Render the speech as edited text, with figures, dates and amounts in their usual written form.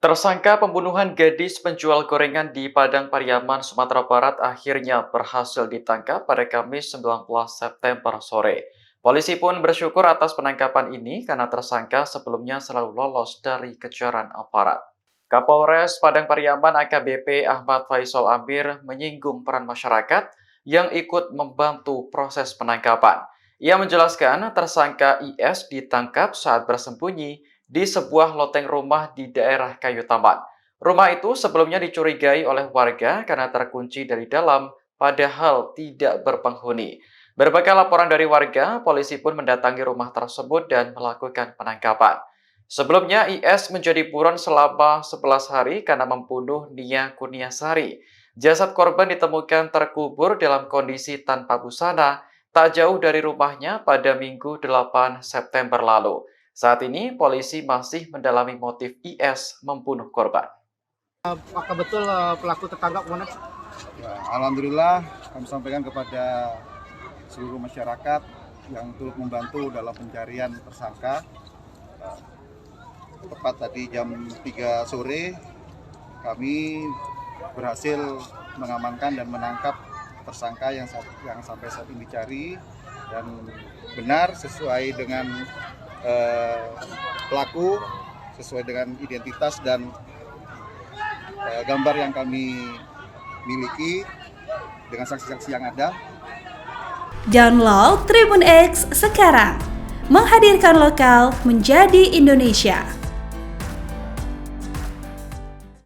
Tersangka pembunuhan gadis penjual gorengan di Padang Pariaman, Sumatera Barat akhirnya berhasil ditangkap pada Kamis 19 September sore. Polisi pun bersyukur atas penangkapan ini karena tersangka sebelumnya selalu lolos dari kejaran aparat. Kapolres Padang Pariaman AKBP Ahmad Faisal Amir menyinggung peran masyarakat yang ikut membantu proses penangkapan. Ia menjelaskan tersangka IS ditangkap saat bersembunyi di sebuah loteng rumah di daerah Kayu Taman. Rumah itu sebelumnya dicurigai oleh warga karena terkunci dari dalam, padahal tidak berpenghuni. Berbagai laporan dari warga, polisi pun mendatangi rumah tersebut dan melakukan penangkapan. Sebelumnya, IS menjadi buron selama 11 hari karena membunuh Nia Kurniasari. Jasad korban ditemukan terkubur dalam kondisi tanpa busana, tak jauh dari rumahnya pada Minggu 8 September lalu. Saat ini, polisi masih mendalami motif IS membunuh korban. Apakah betul pelaku tertangkap, Komandan? Ya, alhamdulillah kami sampaikan kepada seluruh masyarakat yang turut membantu dalam pencarian tersangka. Tepat tadi jam 3 sore kami berhasil mengamankan dan menangkap tersangka yang sampai saat ini dicari, dan benar sesuai dengan pelaku, sesuai dengan identitas dan gambar yang kami miliki dengan saksi-saksi yang ada. Download Tribun X sekarang, menghadirkan lokal menjadi Indonesia.